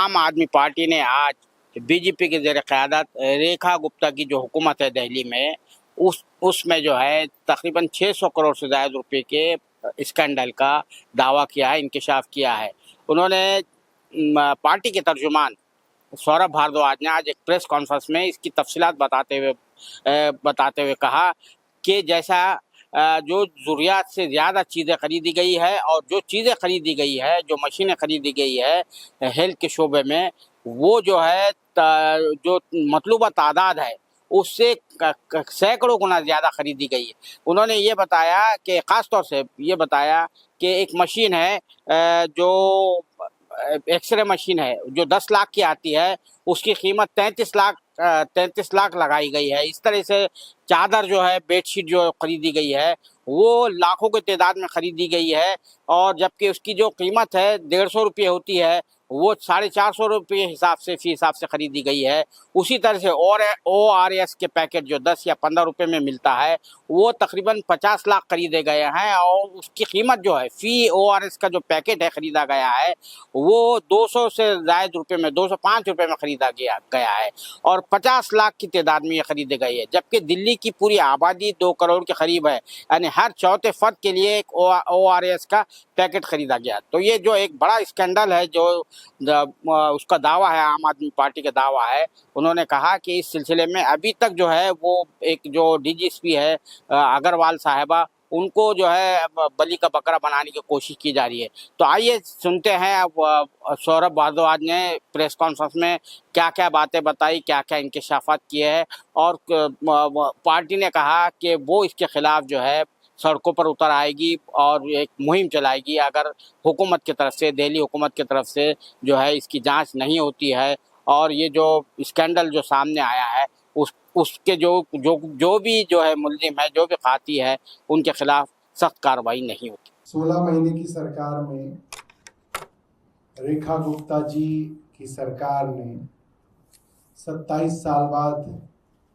आम आदमी पार्टी ने आज बीजेपी के ज़ेर क़यादत रेखा गुप्ता की जो हुकूमत है दिल्ली में, उसमें जो है तकरीबन 600 करोड़ से ज़्यादा रुपए के स्कैंडल का दावा किया है, इंकशाफ किया है। उन्होंने पार्टी के तर्जुमान सौरभ भारद्वाज ने आज एक प्रेस कॉन्फ्रेंस में इसकी तफसीलात बताते हुए कहा कि जैसा जो ज़रूरियात से ज़्यादा चीज़ें खरीदी गई है और जो चीज़ें खरीदी गई है, जो मशीनें खरीदी गई है हेल्थ के शोबे में, वो जो है जो मतलूबा तादाद है उससे सैकड़ों गुना ज़्यादा खरीदी गई है। उन्होंने ये बताया कि ख़ास तौर से ये बताया कि एक मशीन है जो एक्सरे मशीन है जो 10 लाख की आती है, उसकी कीमत 33 लाख लगाई गई है। इस तरह से चादर जो है, बेडशीट जो खरीदी गई है, वो लाखों की तादाद में खरीदी गई है और जबकि उसकी जो कीमत है 150 रुपये होती है, वो 450 रुपये हिसाब से खरीदी गई है। उसी तरह से और ORS के पैकेट जो 10 या 15 रुपये में मिलता है, वो तकरीबन 50 लाख खरीदे गए हैं और उसकी कीमत जो है फी ORS का जो पैकेट है खरीदा गया है, वो 200 से ज़ायद रुपये में 205 रुपये में खरीदा गया है और 50 लाख की तादाद में ये खरीदे गई है। जबकि दिल्ली की पूरी आबादी 2 करोड़ के करीब है, यानी हर चौथे फर्द के लिए एक ORS का पैकेट खरीदा गया। तो ये जो एक बड़ा स्कैंडल है जो उसका दावा है, आम आदमी पार्टी का दावा है। उन्होंने कहा कि इस सिलसिले में अभी तक जो है वो एक जो DGSP है अग्रवाल साहिबा, उनको जो है बलि का बकरा बनाने की कोशिश की जा रही है। तो आइए सुनते हैं अब सौरभ भारद्वाज ने प्रेस कॉन्फ्रेंस में क्या क्या बातें बताई, क्या क्या इंकशाफात किए हैं और पार्टी ने कहा कि वो इसके खिलाफ जो है सड़कों पर उतर आएगी और एक मुहिम चलाएगी अगर हुकूमत की तरफ से, दिल्ली हुकूमत की तरफ से जो है इसकी जांच नहीं होती है और ये जो स्कैंडल जो सामने आया है उसके जो भी जो है मुल्जिम है, जो भी खाती है, उनके खिलाफ सख्त कार्रवाई नहीं होती। 16 महीने की सरकार में रेखा गुप्ता जी की सरकार ने 27 साल बाद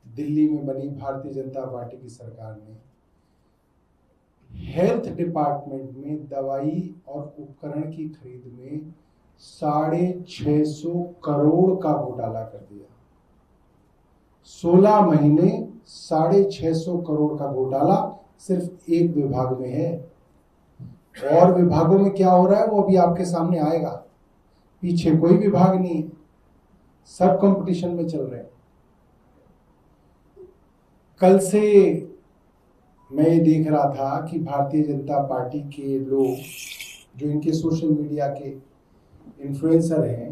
दिल्ली में बनी भारतीय जनता पार्टी की सरकार ने हेल्थ डिपार्टमेंट में दवाई और उपकरण की खरीद में 650 करोड़ का घोटाला कर दिया। 16 महीने 650 करोड़ का घोटाला सिर्फ एक विभाग में है और विभागों में क्या हो रहा है वो अभी आपके सामने आएगा। पीछे कोई विभाग नहीं है, सब कंपटीशन में चल रहे हैं। कल से मैं ये देख रहा था कि भारतीय जनता पार्टी के लोग जो इनके सोशल मीडिया के इन्फ्लुएंसर हैं,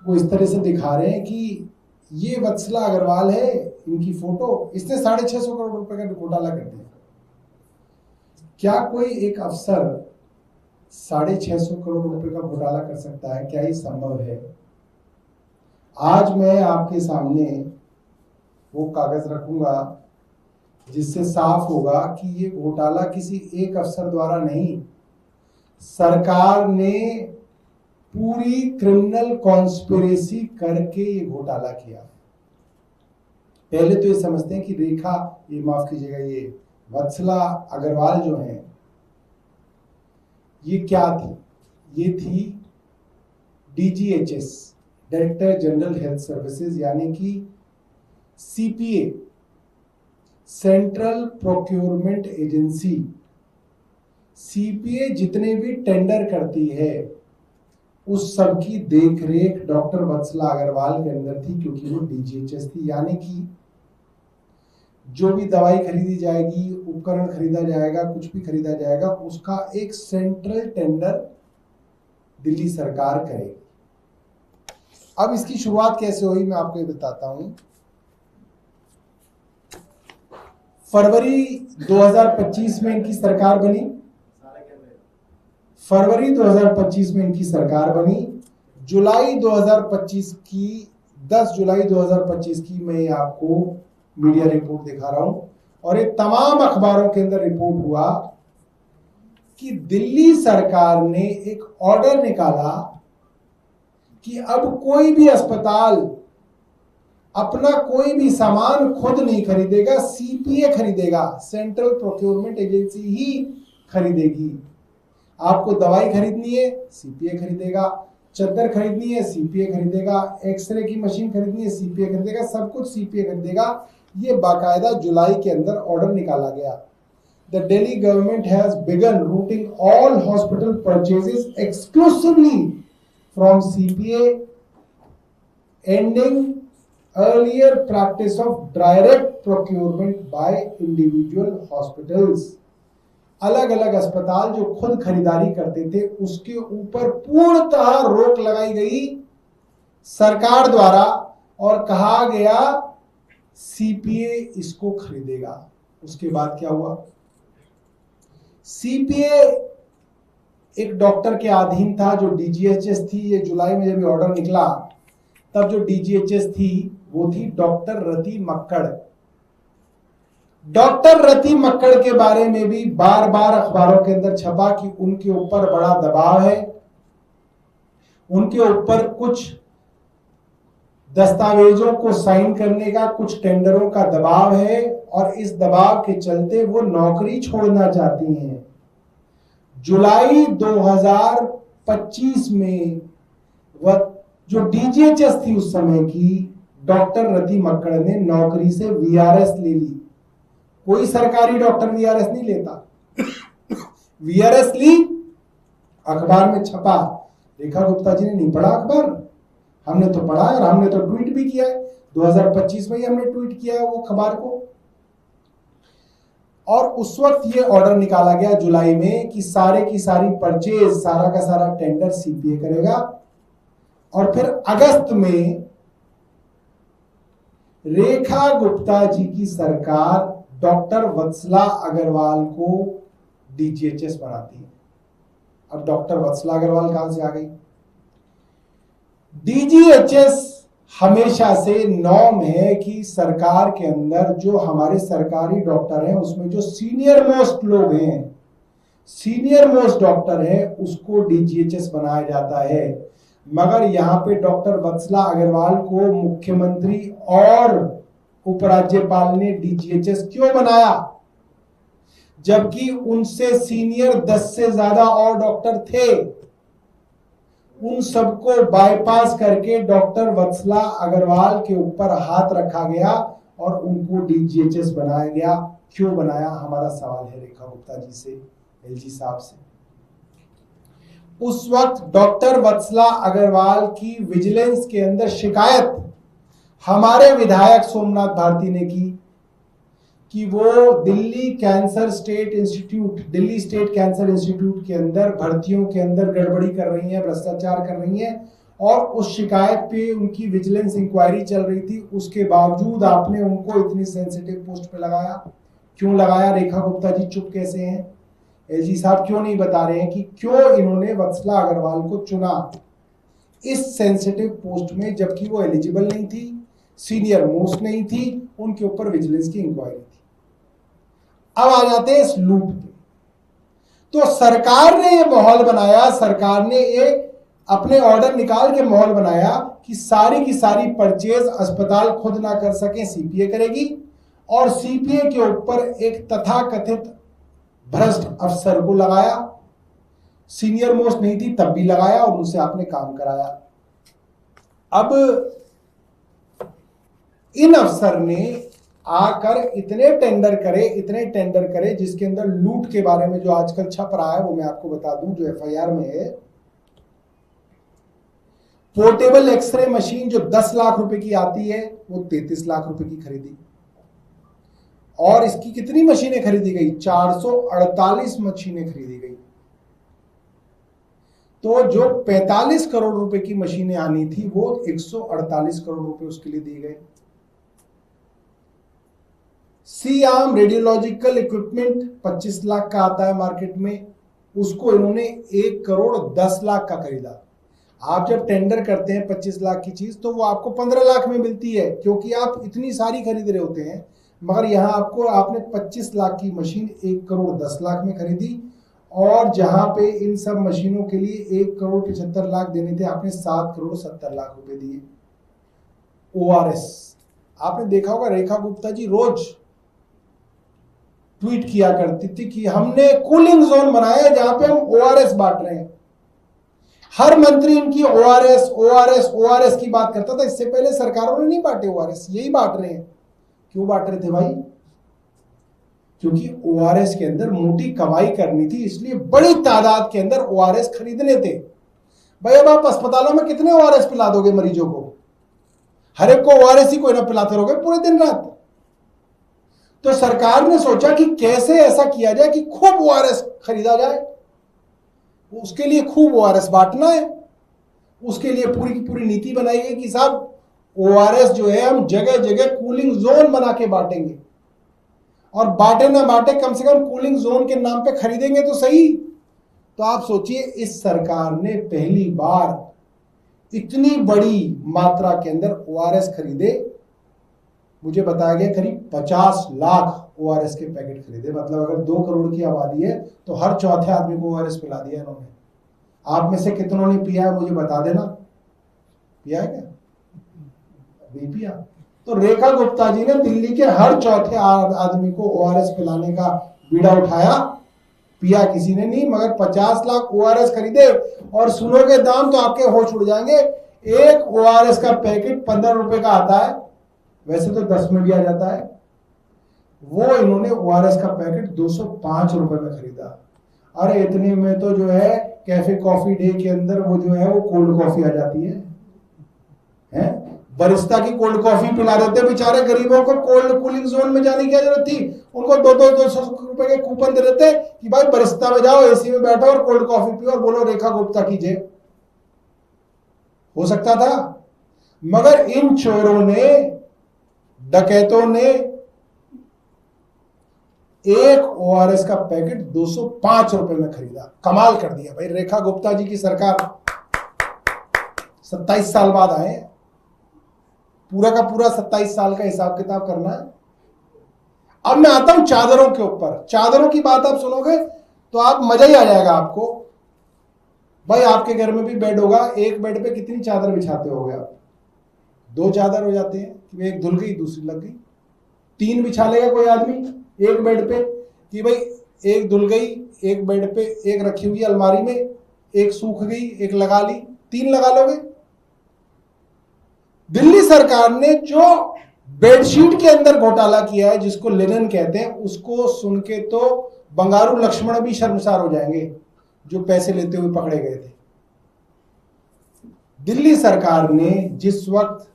वो इस तरह से दिखा रहे हैं कि ये वत्सला अग्रवाल है, इनकी फोटो, इसने 650 करोड़ रुपए का घोटाला कर दिया। क्या कोई एक अफसर 650 करोड़ रुपए का घोटाला कर सकता है? क्या ये संभव है? आज मैं आपके सामने वो कागज रखूंगा जिससे साफ होगा कि ये घोटाला किसी एक अफसर द्वारा नहीं, सरकार ने पूरी क्रिमिनल कॉन्स्पिरेसी करके ये घोटाला किया। पहले तो ये समझते हैं कि रेखा, ये माफ कीजिएगा, ये वत्सला अग्रवाल जो हैं, ये क्या थी? ये थी DGHS, director general health services, यानी कि CPA, central procurement agency. CPA जितने भी टेंडर करती है उस सब की देखरेख डॉक्टर वत्सला अग्रवाल के अंदर थी, क्योंकि वो DGHS थी। यानी कि जो भी दवाई खरीदी जाएगी, उपकरण खरीदा जाएगा, कुछ भी खरीदा जाएगा, उसका एक सेंट्रल टेंडर दिल्ली सरकार करेगी। अब इसकी शुरुआत कैसे हुई मैं आपको ये बताता हूं। फरवरी 2025 में इनकी सरकार बनी। फरवरी 2025 में इनकी सरकार बनी। जुलाई 2025 की 10 जुलाई 2025 की मैं आपको मीडिया रिपोर्ट दिखा रहा हूं और ये तमाम अखबारों के अंदर रिपोर्ट हुआ कि दिल्ली सरकार ने एक ऑर्डर निकाला कि अब कोई भी अस्पताल अपना कोई भी सामान खुद नहीं खरीदेगा, CPA खरीदेगा, सेंट्रल प्रोक्योरमेंट एजेंसी ही खरीदेगी। आपको दवाई खरीदनी है, CPA खरीदेगा। चद्दर खरीदनी है सीपीए खरीदेगा, एक्सरे की मशीन खरीदनी है सीपीए खरीदेगा, सब कुछ सीपीए खरीदेगा। ये बाकायदा जुलाई के अंदर ऑर्डर निकाला गया। The Delhi government has begin routing all hospital purchases exclusively from CPA, ending earlier practice of direct procurement by individual hospitals। अलग अलग अस्पताल जो खुद खरीदारी करते थे उसके ऊपर पूर्णतः रोक लगाई गई सरकार द्वारा और कहा गया सीपीए इसको खरीदेगा। उसके बाद क्या हुआ? सीपीए एक डॉक्टर के अधीन था जो डीजीएचएस थी। ये जुलाई में जब ऑर्डर निकला तब जो डीजीएचएस थी वो थी डॉक्टर रति मक्कड़। डॉक्टर रति मक्कड़ के बारे में भी बार बार अखबारों के अंदर छपा कि उनके ऊपर बड़ा दबाव है, उनके ऊपर कुछ दस्तावेजों को साइन करने का, कुछ टेंडरों का दबाव है और इस दबाव के चलते वो नौकरी छोड़ना चाहती हैं। जुलाई 2025 में वह जो डीजीएचएस थी उस समय की, डॉक्टर रति मक्कड़ ने नौकरी से वीआरएस ले ली। कोई सरकारी डॉक्टर वीआरएस नहीं लेता। वीआरएस ली, अखबार में छपा। रेखा गुप्ता जी ने नहीं पढ़ा अखबार, हमने तो पढ़ा और हमने तो ट्वीट भी किया है। 2025 में ही हमने ट्वीट किया है वो अखबार को। और उस वक्त ये ऑर्डर निकाला गया जुलाई में कि सारे की सारी परचेज, सारा का सारा टेंडर सीपीए करेगा। और फिर अगस्त में रेखा गुप्ता जी की सरकार डॉक्टर वत्सला अग्रवाल को डीजीएचएस बनाती है। अब डॉक्टर वत्सला अग्रवाल कहां से आ गई? डीजीएचएस हमेशा से नॉर्म है कि सरकार के अंदर जो हमारे सरकारी डॉक्टर हैं उसमें जो सीनियर मोस्ट लोग हैं, सीनियर मोस्ट डॉक्टर है, उसको डीजीएचएस बनाया जाता है। मगर यहाँ पे डॉक्टर वत्सला अग्रवाल को मुख्यमंत्री और उपराज्यपाल ने डीजीएचएस क्यों बनाया? जबकि उनसे सीनियर 10 से ज्यादा और डॉक्टर थे। उन सबको बाईपास करके डॉक्टर वत्सला अग्रवाल के ऊपर हाथ रखा गया और उनको डीजीएचएस बनाया गया। क्यों बनाया? हमारा सवाल है रेखा गुप्ता जी से, एलजी साहब से। उस वक्त डॉक्टर वत्सला अग्रवाल की विजिलेंस के अंदर शिकायत हमारे विधायक सोमनाथ भारती ने की कि वो दिल्ली स्टेट कैंसर इंस्टीट्यूट के अंदर भर्तियों के अंदर गड़बड़ी कर रही है, भ्रष्टाचार कर रही है। और उस शिकायत पे उनकी विजिलेंस इंक्वायरी चल रही थी। उसके बावजूद आपने उनको इतनी सेंसिटिव पोस्ट पे लगाया। क्यों लगाया? रेखा गुप्ता जी चुप कैसे हैं? एलजी साहब क्यों नहीं बता रहे हैं कि क्यों इन्होंने वत्सला अग्रवाल को चुना इस सेंसिटिव पोस्ट में, जबकि वो एलिजिबल नहीं थी, सीनियर मोस्ट नहीं थी, उनके ऊपर विजिलेंस की इंक्वायरी थी। अब आ जाते हैं इस लूट पे। तो सरकार ने ये माहौल बनाया, सरकार ने ये अपने ऑर्डर निकाल के माहौल बनाया कि सारी की सारी परचेज अस्पताल खुद ना कर सके, सीपीए करेगी। और सीपीए के ऊपर एक तथाकथित भ्रष्ट अफसर को लगाया। सीनियर मोस्ट नहीं थी तब भी लगाया और उनसे आपने काम कराया। अब इन अफसर ने आकर इतने टेंडर करे जिसके अंदर लूट के बारे में जो आजकल छप रहा है वो मैं आपको बता दूं, जो एफआईआर में है। पोर्टेबल एक्सरे मशीन जो 10 लाख रुपए की आती है वो 33 लाख रुपए की खरीदी। और इसकी कितनी मशीनें खरीदी गई? 448 मशीनें खरीदी गई। तो जो 45 करोड़ रुपए की मशीनें आनी थी वो 148 करोड़ रुपए उसके लिए दिए गए। सी आर्म रेडियोलॉजिकल इक्विपमेंट 25 लाख का आता है मार्केट में, उसको इन्होंने 1 करोड़ 10 लाख का खरीदा। आप जब टेंडर करते हैं 25 लाख की चीज तो वो आपको 15 लाख में मिलती है, क्योंकि आप इतनी सारी खरीद रहे होते हैं। मगर यहां आपने 25 लाख की मशीन 1 करोड़ 10 लाख में खरीदी। और जहां पे इन सब मशीनों के लिए 1 करोड़ 75 लाख देने थे, आपने 7 करोड़ 70 लाख रुपए दिए। ओआरएस आपने देखा होगा, रेखा गुप्ता जी रोज ट्वीट किया करती थी कि हमने कूलिंग जोन बनाया जहां पे हम ओआरएस बांट रहे हैं। हर मंत्री इनकी ओआरएस ओआरएस ओआरएस की बात करता था। इससे पहले सरकारों ने नहीं बांटे ओआरएस, यही बांट रहे हैं। क्यों बांट रहे थे भाई? क्योंकि ओआरएस के अंदर मोटी कमाई करनी थी, इसलिए बड़ी तादाद के अंदर ओआरएस खरीदने थे। भाई अब आप अस्पतालों में कितने ओआरएस पिला दोगे मरीजों को? हर एक को ओआरएस ही कोई ना पिलाते रहोगे पूरे दिन रात। तो सरकार ने सोचा कि कैसे ऐसा किया जाए कि खूब ओआरएस खरीदा जाए। उसके लिए खूब ओआरएस बांटना है। उसके लिए पूरी की पूरी नीति बनाई गई कि साहब ओआरएस जो है हम जगह जगह कूलिंग जोन बना के बांटेंगे, और बांटे ना बांटे कम से कम कूलिंग जोन के नाम पे खरीदेंगे तो सही। तो आप सोचिए, इस सरकार ने पहली बार इतनी बड़ी मात्रा के अंदर ओआरएस खरीदे। मुझे बताया गया करीब 50 लाख ओआरएस के पैकेट खरीदे। मतलब अगर 2 करोड़ की आबादी है तो हर चौथे आदमी को ओआरएस पिला दिया इन्होंने। आप में से कितनों ने पिया है मुझे बता देना। पिया है क्या? नहीं पिया। तो रेखा गुप्ता जी ने दिल्ली के हर चौथे आदमी को ओआरएस पिलाने का बीड़ा उठाया। पिया किसी ने नहीं, मगर 50 लाख ओआरएस खरीदे। और सुनोगे दाम तो आपके होश उड़ जाएंगे। एक ओआरएस का पैकेट 15 रुपए का आता है, वैसे तो 10 में भी आ जाता है। वो इन्होंने ओआरएस का पैकेट 205 रुपए में खरीदा। अरे इतने में तो जो है कैफे कॉफी डे के अंदर वो जो है वो कोल्ड कॉफी आ जाती है? बरिस्ता की कोल्ड कॉफी पिला देते बेचारे गरीबों को। कोल्ड कूलिंग जोन में जाने की क्या जरूरत थी? उनको 200 रुपए के कूपन दे देते कि भाई बरिस्ता में जाओ, एसी में बैठो और कोल्ड कॉफी पियो और बोलो रेखा गुप्ता की जय। हो सकता था, मगर इन चोरों ने, डकैतों ने एक ओआरएस का पैकेट 205 रुपए में खरीदा। कमाल कर दिया भाई। रेखा गुप्ता जी की सरकार 27 साल बाद आए। पूरा का पूरा 27 साल का हिसाब किताब करना है। अब मैं आता हूं चादरों के ऊपर। चादरों की बात आप सुनोगे तो आप मजा ही आ जाएगा आपको। भाई आपके घर में भी बेड होगा, एक बेड पे कितनी चादर बिछाते होगे आप? 2 चादर हो जाते हैं कि एक धुल गई दूसरी लग गई। 3 बिछा लेगा कोई आदमी एक बेड पे कि भाई एक धुल गई, एक बेड पे एक रखी हुई अलमारी में, एक सूख गई, एक लगा ली, 3 लगा लोगे। दिल्ली सरकार ने जो बेडशीट के अंदर घोटाला किया है, जिसको लिनन कहते हैं, उसको सुन के तो बंगारू लक्ष्मण भी शर्मसार हो जाएंगे जो पैसे लेते हुए पकड़े गए थे। दिल्ली सरकार ने जिस वक्त,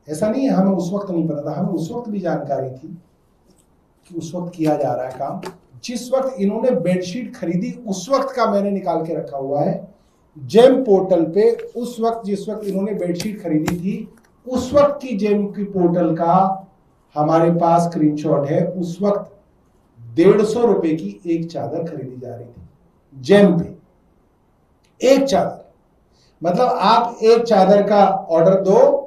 ऐसा नहीं है हमें उस वक्त नहीं पता था, हमें उस वक्त भी जानकारी थी कि उस वक्त किया जा रहा है काम। जिस वक्त इन्होंने बेडशीट खरीदी उस वक्त का मैंने निकाल के रखा हुआ है जेम पोर्टल पे। उस वक्त जिस वक्त इन्होंने बेडशीट खरीदी थी उस वक्त की जेम की पोर्टल का हमारे पास स्क्रीनशॉट है। उस वक्त 150 रुपए की एक चादर खरीदी जा रही थी जेम पे। एक चादर, मतलब आप एक चादर का ऑर्डर दो,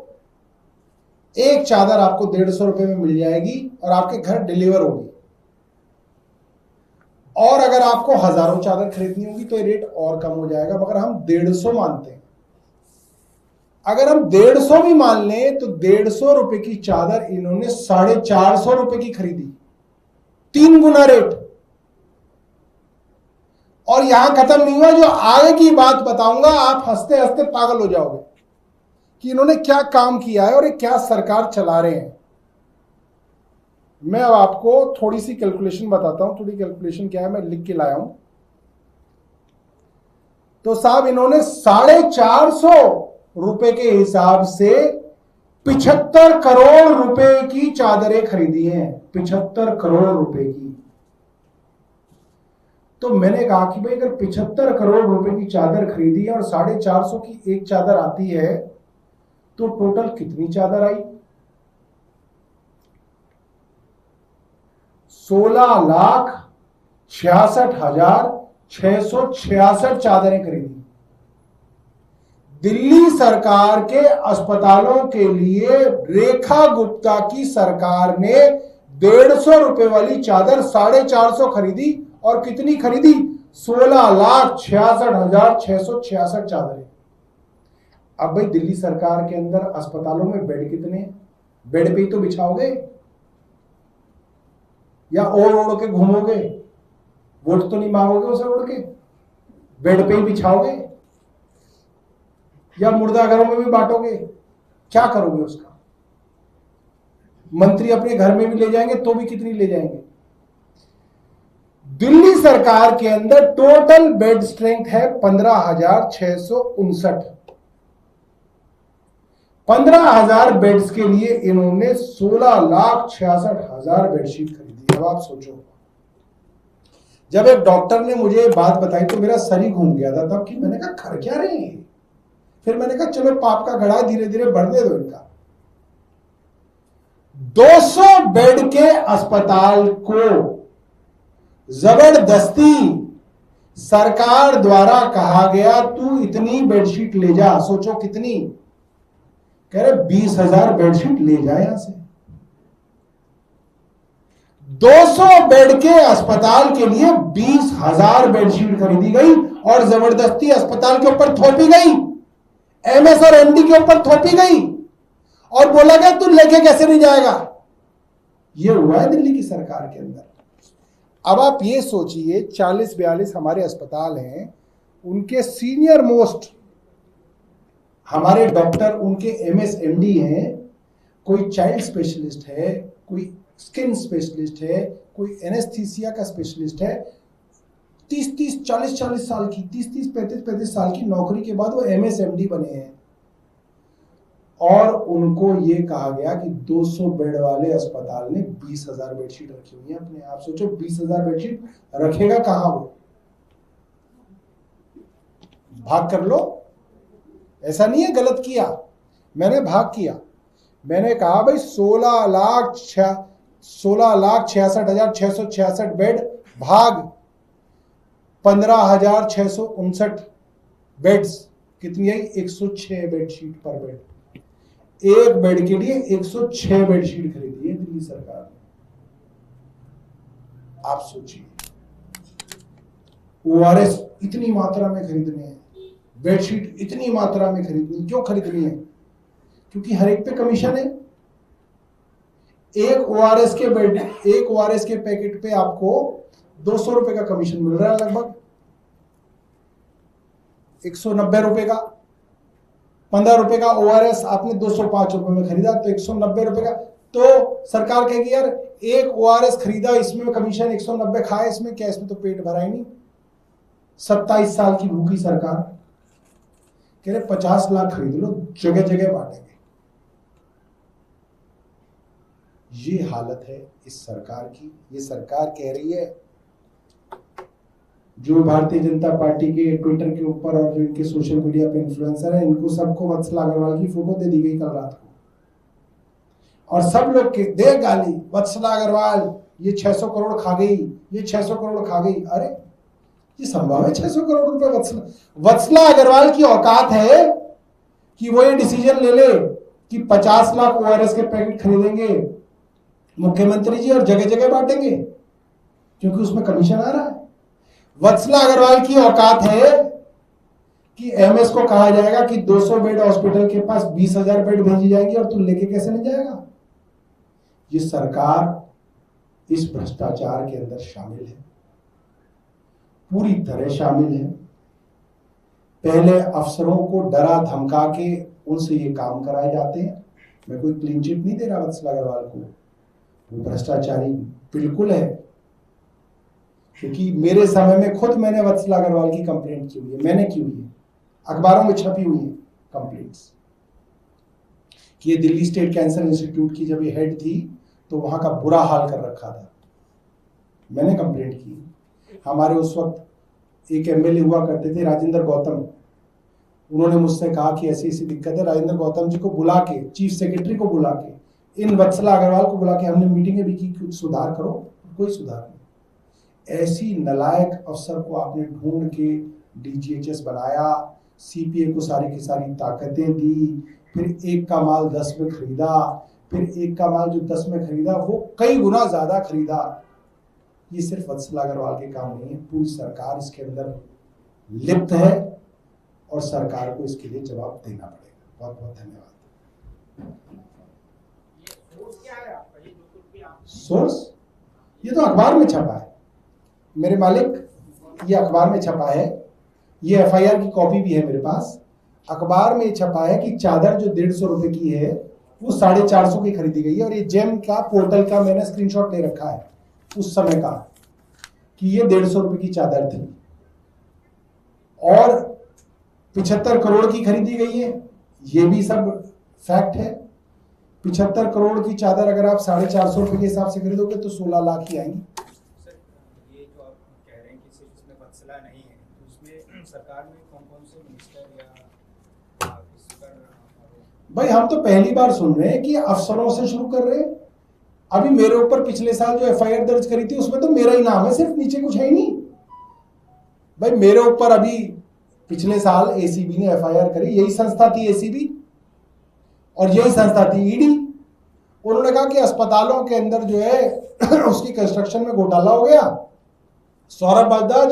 एक चादर आपको 150 रुपए में मिल जाएगी और आपके घर डिलीवर होगी। और अगर आपको हजारों चादर खरीदनी होगी तो ये रेट और कम हो जाएगा, मगर हम 150 मानते हैं। अगर हम 150 भी मान लें तो 150 रुपए की चादर इन्होंने 450 रुपए की खरीदी, 3 गुना रेट। और यहां खत्म नहीं हुआ, जो आगे की बात बताऊंगा आप हंसते हंसते पागल हो जाओगे कि इन्होंने क्या काम किया है और ये क्या सरकार चला रहे हैं। मैं अब आपको थोड़ी सी कैलकुलेशन बताता हूं। थोड़ी कैलकुलेशन क्या है मैं लिख के लाया हूं। तो साहब इन्होंने 450 रुपए के हिसाब से 75 करोड़ रुपए की चादरें खरीदी हैं। 75 करोड़ रुपए की। तो मैंने कहा कि भाई अगर 75 करोड़ रुपए की चादर खरीदी है और 450 की एक चादर आती है तो टोटल कितनी चादर आई? 16,66,666 चादरें खरीदी। दिल्ली सरकार के अस्पतालों के लिए रेखा गुप्ता की सरकार ने 150 रुपए वाली चादर 450 खरीदी। और कितनी खरीदी? 16,66,666 चादरें। अब भाई दिल्ली सरकार के अंदर अस्पतालों में बेड कितने हैं? बेड पे ही तो बिछाओगे या ओढ़ ओढ़ के घूमोगे? वोट तो नहीं मांगोगे उसे ओढ़ के, बेड पे ही बिछाओगे। या मुर्दाघरों में भी बांटोगे? क्या करोगे उसका? मंत्री अपने घर में भी ले जाएंगे तो भी कितनी ले जाएंगे? दिल्ली सरकार के अंदर टोटल बेड स्ट्रेंथ है 15,659। 15,000 बेड्स के लिए इन्होंने 16,66,000 बेडशीट खरीदी। अब आप सोचो, जब एक डॉक्टर ने मुझे बात बताई तो मेरा सर ही घूम गया था तब कि मैंने कहा कर क्या रहे हैं। फिर मैंने कहा चलो पाप का घड़ा धीरे धीरे बढ़ने दो इनका। 200 बेड के अस्पताल को जबरदस्ती सरकार द्वारा कहा गया तू इतनी बेडशीट ले जा। सोचो कितनी, कह रहे 20,000 बेडशीट ले जा यहां से। 200 बेड के अस्पताल के लिए 20,000 बेडशीट खरीदी गई और जबरदस्ती अस्पताल के ऊपर थोपी गई, एमएस और एमडी के ऊपर थोपी गई और बोला गया तू लेके कैसे नहीं जाएगा। यह हुआ है दिल्ली की सरकार के अंदर। अब आप ये सोचिए 40-42 हमारे अस्पताल हैं, उनके सीनियर मोस्ट हमारे डॉक्टर उनके एमएस एमडी हैं, कोई चाइल्ड स्पेशलिस्ट है, कोई स्किन स्पेशलिस्ट है, कोई एनेस्थीसिया का स्पेशलिस्ट है। 30-30 40-40 साल की 30-30 35-35 साल की नौकरी के बाद वो एमएस एमडी बने हैं और उनको ये कहा गया कि 200 बेड वाले अस्पताल ने 20,000 बेडशीट रखी हुई है अपने। आप सोचो 20,000 बेडशीट रखेगा कहां वो? भाग कर लो। ऐसा नहीं है गलत किया, मैंने भाग किया। मैंने कहा भाई 16,66,666 बेड भाग 15,659 बेड्स कितनी आई? 106 बेडशीट पर बेड। एक बेड के लिए 106 बेडशीट खरीदी है दिल्ली सरकार ने। आप सोचिए, ओआरएस इतनी मात्रा में खरीदने हैं, बेडशीट इतनी मात्रा में खरीदनी। क्यों खरीदनी है? क्योंकि हर एक पे कमीशन है। एक ओआरएस के पैकेट पे आपको 200 रुपए का कमीशन मिल रहा है, लगभग 190 रुपए का। 15 रुपए का ओआरएस आपने 205 रुपए में खरीदा तो 190 रुपए का। तो सरकार कहेगी यार एक ओआरएस खरीदा, इसमें कमीशन 190 खाए, इसमें क्या, इसमें तो पेट भरा ही नहीं। 27 साल की भूखी सरकार कह रहे 50 लाख खरीद लो, जगह जगह बांटेंगे। ये हालत है इस सरकार की। ये सरकार कह रही है, जो भारतीय जनता पार्टी के ट्विटर के ऊपर और जो इनके सोशल मीडिया पे इन्फ्लुएंसर है, इनको सबको वत्सला अग्रवाल की फोटो दे दी गई कल रात को और सब लोग के दे गाली, वत्सला अग्रवाल ये 600 करोड़ खा गई, ये 600 करोड़ खा गई। अरे ये संभव है 600 करोड़ रुपए? वत्सला अग्रवाल की औकात है कि वो ये डिसीजन ले ले कि 50 लाख ओआरएस के पैकेट खरीदेंगे मुख्यमंत्री जी और जगह जगह बांटेंगे क्योंकि उसमें कमीशन आ रहा है। वत्सला अग्रवाल की औकात है कि एमएस को कहा जाएगा कि 200 बेड हॉस्पिटल के पास 20,000 बेड भेजी जाएगी और तू लेके कैसे नहीं जाएगा। ये सरकार इस भ्रष्टाचार के अंदर शामिल है, पूरी तरह शामिल है। पहले अफसरों को डरा धमका के उनसे ये काम कराए जाते हैं। मैं कोई क्लीन चिट नहीं दे रहा वत्सला अग्रवाल को, वो भ्रष्टाचारी बिल्कुल है। क्योंकि मेरे समय में खुद मैंने वत्सला अग्रवाल की कंप्लेंट की हुई है, मैंने की हुई है, अखबारों में छपी हुई है कंप्लेंट्स कि ये दिल्ली स्टेट कैंसर इंस्टीट्यूट की जब ये हेड थी तो वहां का बुरा हाल कर रखा था, मैंने कंप्लेंट की। हमारे उस वक्त एक एमएलए हुआ करते थे राजेंद्र गौतम, उन्होंने मुझसे कहा कि ऐसी ऐसी दिक्कत है। राजेंद्र गौतम जी को बुला के, चीफ सेक्रेटरी को बुला के, इन वत्सला अग्रवाल को बुला के हमने मीटिंगें भी की, कुछ सुधार करो, कोई सुधार नहीं। ऐसी नलायक अफसर को आपने ढूंढ के डीजीएचएस बनाया, सीपीए को सारी की सारी ताकतें दी, फिर एक का माल 10 में खरीदा, फिर एक का माल जो 10 में खरीदा वो कई गुना ज्यादा खरीदा। ये सिर्फ वत्सला अग्रवाल के काम नहीं है, पूरी सरकार इसके अंदर लिप्त है और सरकार को इसके लिए जवाब देना पड़ेगा। बहुत बहुत धन्यवाद। सोर्स ये तो अखबार में छपा है मेरे मालिक, ये अखबार में छपा है, ये एफआईआर की कॉपी भी है मेरे पास। अखबार में छपा है कि चादर जो 150 रुपए की है वो 450 की खरीदी गई है। और ये जेम का पोर्टल का मैंने स्क्रीनशॉट ले रखा है उस समय का, कि ये 150 रुपए की चादर थी और 75 करोड़ की खरीदी गई है। ये भी सब फैक्ट है। 75 करोड़ की चादर अगर आप 450 रुपए के हिसाब से खरीदोगे तो 16 लाख ही आएंगी। सर, ये जो आप कह रहे हैं कि सिर्फ इसमें वत्सला नहीं है, तो उसमें सरकार में कौन-कौन से मिनिस्टर या इस पर भाई हम तो पहली बार सुन रहे हैं कि अफसरों से शुरू कर रहे हैं। अभी मेरे ऊपर पिछले साल जो एफआईआर दर्ज करी थी उसमें तो मेरा ही नाम है, सिर्फ नीचे कुछ है ही नहीं। भाई मेरे ऊपर अभी पिछले साल एसीबी ने एफआईआर करी, यही संस्था थी एसीबी और यही संस्था थी ईडी। उन्होंने कहा कि अस्पतालों के अंदर जो है उसकी कंस्ट्रक्शन में घोटाला हो गया। सौरभ भारद्वाज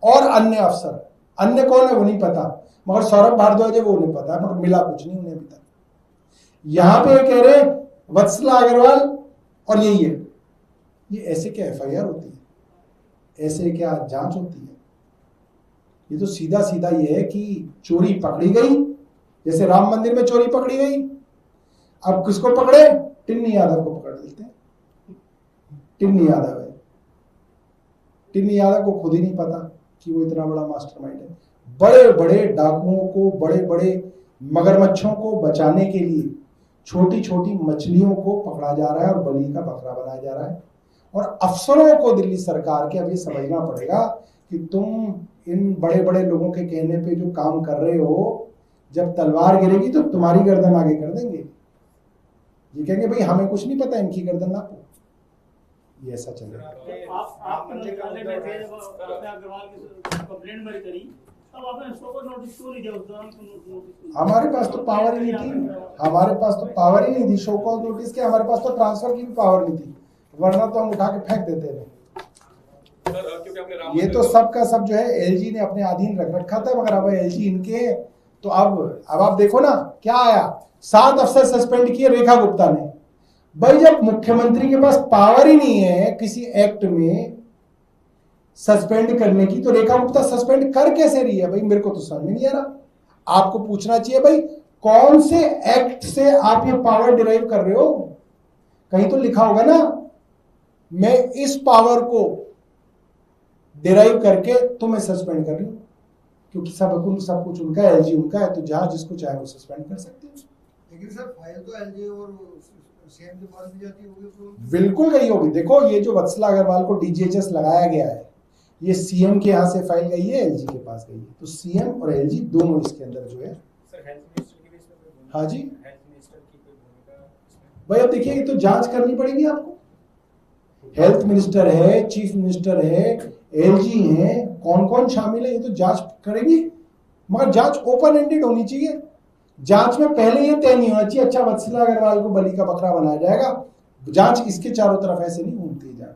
और अन्य अफसर, अन्य कौन है वो नहीं पता, मगर सौरभ भारद्वाज है वो उन्हें पता है, मगर मिला कुछ नहीं उन्हें अभी तक। यहां पे कह रहे वत्सला अग्रवाल और यही है। ये ऐसे क्या एफआईआर होती है, ऐसे क्या जांच होती है? ये तो सीधा सीधा ये है कि चोरी पकड़ी गई, जैसे राम मंदिर में चोरी पकड़ी गई। अब किसको पकड़े? टिन्नी यादव को पकड़ लेते हैं। टिन्नी यादव है, टिन्नी यादव को खुद ही नहीं पता कि वो इतना बड़ा मास्टरमाइंड है। बड़े बड़े डाकुओं को, बड़े बड़े मगरमच्छों को बचाने के लिए छोटी छोटी मछलियों को पकड़ा जा रहा है और बलि का बकरा बनाया जा रहा है। और अफसरों को दिल्ली सरकार के अब ये समझना पड़ेगा कि तुम इन बड़े बड़े लोगों के कहने पे जो काम कर रहे हो, जब तलवार गिरेगी तो तुम्हारी गर्दन आगे कर देंगे। ये कहेंगे भाई हमें कुछ नहीं पता, इनकी गर्दन नापो। ये ऐसा चलेगा। आप मंत्रालय में थे जब आपने अग्रवाल की कंप्लेंट मेरी करी, तब आपने इसको को नोटिस क्यों नहीं दिया? उस दौरान नोटिस हमारे पास तो पावर ही नहीं थी, हमारे पास तो पावर ही नहीं थी शो कॉज नोटिस के। हमारे पास तो ट्रांसफर की भी पावर नहीं थी, वरना तो हम उठा के फेंक देते थे। ये तो सब का सब जो है एलजी ने अपने अधीन रख रखा था, मगर अब एलजी इनके तो अब आप देखो ना क्या आया, 7 अफसर सस्पेंड किए रेखा गुप्ता ने। भाई जब मुख्यमंत्री के पास पावर ही नहीं है किसी एक्ट में सस्पेंड करने की, तो रेखा गुप्ता सस्पेंड कर कैसे रही है? भाई मेरे को तो समझ में नहीं आ रहा। आपको पूछना चाहिए भाई कौन से एक्ट से आप ये पावर डिराइव कर रहे हो? कहीं तो लिखा होगा ना, मैं इस पावर को डिराइव करके तुम्हें सस्पेंड कर रही हूं। क्योंकि सब कुछ उनका, एलजी उनका है, तो जहां जिसको चाहे वो सस्पेंड कर सकते हैं। लेकिन सर फाइल तो एलजी और सीएम के पास भी जाती होगी तो बिल्कुल गई होगी। देखो ये जो वत्सला अग्रवाल को डीजीएचएस लगाया गया है, ये सीएम के यहाँ से फाइल गई है, एलजी के पास गई है। तो सीएम और एलजी दोनों इसके अंदर जो है। सर हेल्थ मिनिस्टर की भी इसमें कोई भूमिका? हाँ जी हेल्थ मिनिस्टर की कोई भूमिका इसमें? भाई, अब देखिए ये तो जांच करनी पड़ेगी आपको। हेल्थ मिनिस्टर है, चीफ मिनिस्टर है, एलजी है, कौन कौन शामिल है ये तो जांच करेगी, मगर जांच ओपन एंडेड होनी चाहिए। जांच में पहले ये तय नहीं होना चाहिए अच्छा वत्सला अग्रवाल को बलि का बकरा बनाया जाएगा। जांच इसके चारों तरफ ऐसे नहीं घूमती है जांच।